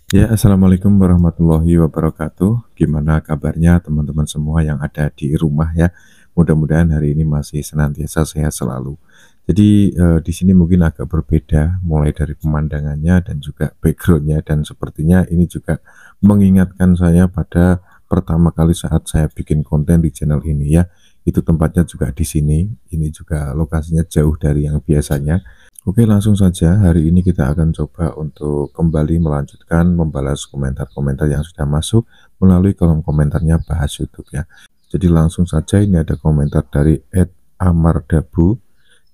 Ya, assalamualaikum warahmatullahi wabarakatuh. Gimana kabarnya teman-teman semua yang ada di rumah ya? Mudah-mudahan hari ini masih senantiasa sehat selalu. Jadi di sini mungkin agak berbeda, mulai dari pemandangannya dan juga backgroundnya, dan sepertinya ini juga mengingatkan saya pada pertama kali saat saya bikin konten di channel ini ya. Itu tempatnya juga di sini. Ini juga lokasinya jauh dari yang biasanya. Oke, langsung saja. Hari ini kita akan coba untuk kembali melanjutkan membalas komentar-komentar yang sudah masuk melalui kolom komentarnya Bahas YouTube ya. Jadi langsung saja, ini ada komentar dari @amardabu.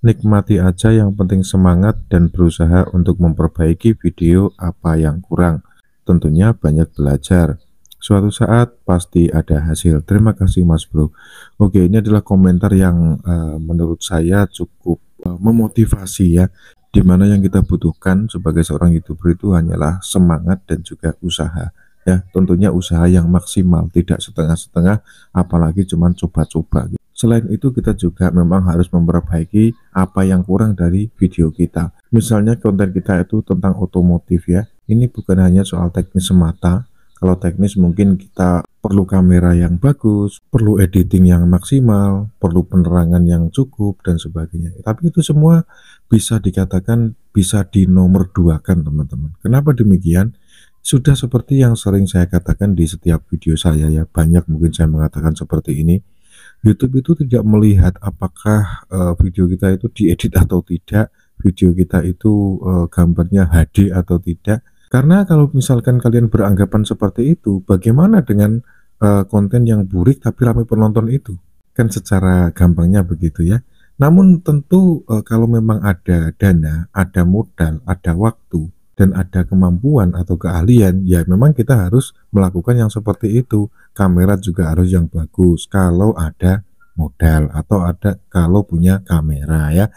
Nikmati aja, yang penting semangat dan berusaha untuk memperbaiki video apa yang kurang. Tentunya banyak belajar. Suatu saat pasti ada hasil. Terima kasih Mas Bro. Oke, ini adalah komentar yang menurut saya cukup memotivasi ya, dimana yang kita butuhkan sebagai seorang YouTuber itu hanyalah semangat dan juga usaha ya, tentunya usaha yang maksimal, tidak setengah-setengah, apalagi cuman coba-coba gitu. Selain itu kita juga memang harus memperbaiki apa yang kurang dari video kita. Misalnya konten kita itu tentang otomotif ya, ini bukan hanya soal teknis semata. Kalau teknis mungkin kita perlu kamera yang bagus, perlu editing yang maksimal, perlu penerangan yang cukup dan sebagainya. Tapi itu semua bisa dikatakan bisa dinomor duakan teman-teman. Kenapa demikian? Sudah seperti yang sering saya katakan di setiap video saya ya, banyak mungkin saya mengatakan seperti ini. YouTube itu tidak melihat apakah video kita itu diedit atau tidak, video kita itu gambarnya HD atau tidak. Karena kalau misalkan kalian beranggapan seperti itu, bagaimana dengan konten yang burik tapi ramai penonton itu? Kan secara gampangnya begitu ya. Namun tentu kalau memang ada dana, ada modal, ada waktu, dan ada kemampuan atau keahlian, ya memang kita harus melakukan yang seperti itu. Kamera juga harus yang bagus kalau ada modal atau ada kalau punya kamera ya.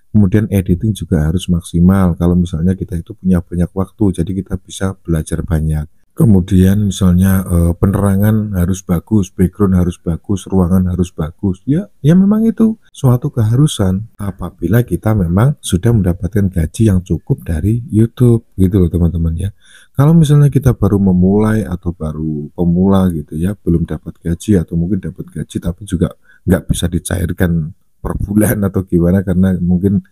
Kemudian editing juga harus maksimal kalau misalnya kita itu punya banyak waktu, jadi kita bisa belajar banyak. Kemudian misalnya penerangan harus bagus, background harus bagus, ruangan harus bagus. Ya, ya memang itu suatu keharusan apabila kita memang sudah mendapatkan gaji yang cukup dari YouTube gitu loh teman-teman ya. Kalau misalnya kita baru memulai atau baru pemula gitu ya, belum dapat gaji atau mungkin dapat gaji tapi juga nggak bisa dicairkan per bulan atau gimana karena mungkin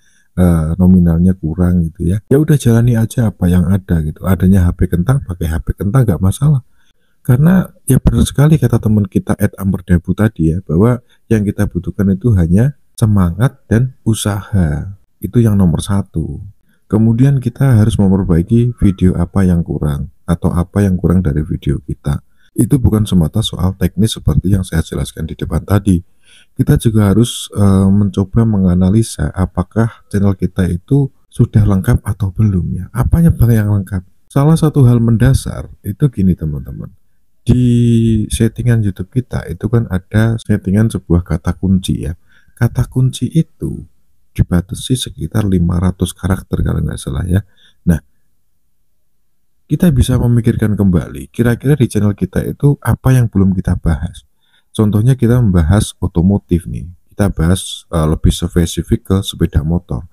nominalnya kurang gitu ya. Ya udah jalani aja apa yang ada gitu. Adanya HP kentang, pakai HP kentang nggak masalah. Karena ya benar sekali kata teman kita @amardabu tadi ya, bahwa yang kita butuhkan itu hanya semangat dan usaha. Itu yang nomor satu. Kemudian kita harus memperbaiki video apa yang kurang atau apa yang kurang dari video kita. Itu bukan semata soal teknis seperti yang saya jelaskan di depan tadi. Kita juga harus mencoba menganalisa apakah channel kita itu sudah lengkap atau belum ya. Apanya bang yang lengkap? Salah satu hal mendasar itu gini teman-teman. Di settingan YouTube kita itu kan ada settingan sebuah kata kunci ya. Kata kunci itu dibatasi sekitar 500 karakter kalau nggak salah ya. Nah, kita bisa memikirkan kembali, kira-kira di channel kita itu apa yang belum kita bahas. Contohnya kita membahas otomotif nih, kita bahas lebih spesifik ke sepeda motor.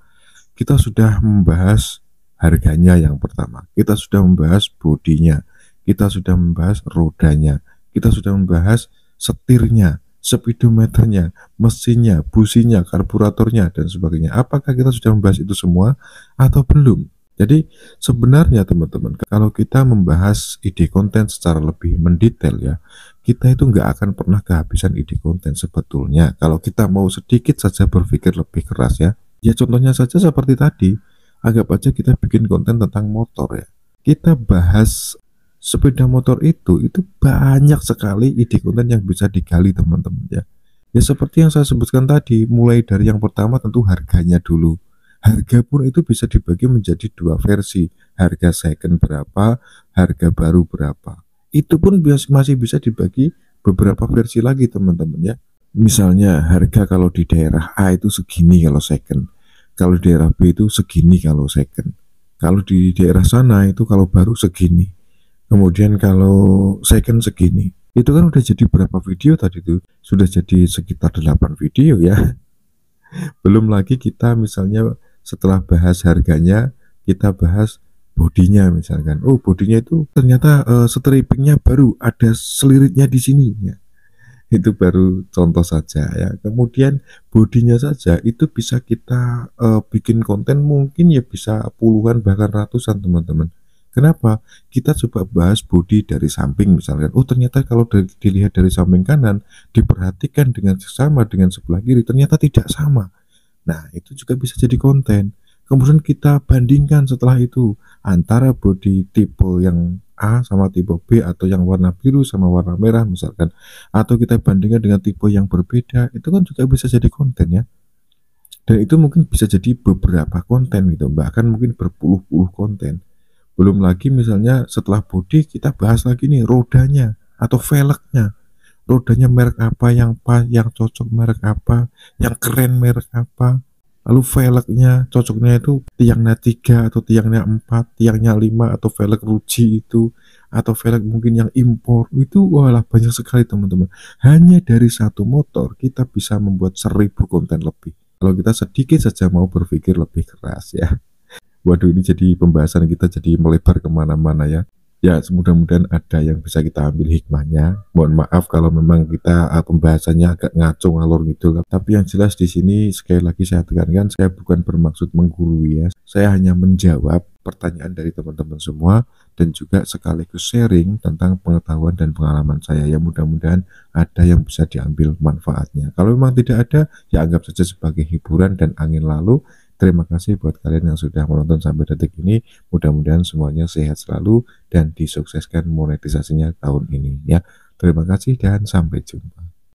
Kita sudah membahas harganya yang pertama, kita sudah membahas bodinya, kita sudah membahas rodanya, kita sudah membahas setirnya, speedometernya, mesinnya, businya, karburatornya, dan sebagainya. Apakah kita sudah membahas itu semua atau belum? Jadi sebenarnya teman-teman, kalau kita membahas ide konten secara lebih mendetail ya, kita itu nggak akan pernah kehabisan ide konten sebetulnya. Kalau kita mau sedikit saja berpikir lebih keras ya, ya contohnya saja seperti tadi, anggap aja kita bikin konten tentang motor ya. Kita bahas sepeda motor itu banyak sekali ide konten yang bisa digali teman-teman ya. Ya seperti yang saya sebutkan tadi, mulai dari yang pertama tentu harganya dulu. Harga pun itu bisa dibagi menjadi dua versi, harga second berapa, harga baru berapa. Itu pun masih bisa dibagi beberapa versi lagi teman-teman ya. Misalnya harga kalau di daerah A itu segini kalau second, kalau di daerah B itu segini kalau second, kalau di daerah sana itu kalau baru segini, kemudian kalau second segini. Itu kan udah jadi berapa video tadi tuh? Sudah jadi sekitar 8 video ya. Belum lagi kita misalnya setelah bahas harganya, kita bahas bodinya misalkan. Oh, bodinya itu ternyata stripingnya baru ada seliritnya di sini ya. Itu baru contoh saja ya. Kemudian bodinya saja itu bisa kita bikin konten mungkin ya bisa puluhan bahkan ratusan teman-teman. Kenapa? Kita coba bahas body dari samping misalkan. Oh, ternyata kalau dilihat dari samping kanan, diperhatikan dengan sesama dengan sebelah kiri, ternyata tidak sama. Nah, itu juga bisa jadi konten. Kemudian kita bandingkan setelah itu antara body tipe yang A sama tipe B, atau yang warna biru sama warna merah misalkan, atau kita bandingkan dengan tipe yang berbeda, itu kan juga bisa jadi konten ya. Dan itu mungkin bisa jadi beberapa konten gitu, bahkan mungkin berpuluh-puluh konten. Belum lagi misalnya setelah body kita bahas lagi nih rodanya atau velgnya. Rodanya merek apa yang pas, yang cocok merek apa, yang keren merek apa. Lalu velgnya cocoknya itu tiangnya 3 atau tiangnya 4, tiangnya 5, atau velg Ruji itu, atau velg mungkin yang impor itu, walah banyak sekali teman-teman. Hanya dari satu motor kita bisa membuat 1000 konten lebih. Kalau kita sedikit saja mau berpikir lebih keras ya. Waduh, ini jadi pembahasan kita jadi melebar kemana-mana ya. Ya, mudah-mudahan ada yang bisa kita ambil hikmahnya. Mohon maaf kalau memang kita pembahasannya agak ngaco ngalor gitu. Tapi yang jelas di sini sekali lagi saya tekankan, saya bukan bermaksud menggurui ya. Saya hanya menjawab pertanyaan dari teman-teman semua dan juga sekaligus sharing tentang pengetahuan dan pengalaman saya. Ya, mudah-mudahan ada yang bisa diambil manfaatnya. Kalau memang tidak ada, ya anggap saja sebagai hiburan dan angin lalu. Terima kasih buat kalian yang sudah menonton sampai detik ini. Mudah-mudahan semuanya sehat selalu dan disukseskan monetisasinya tahun ini ya. Terima kasih dan sampai jumpa.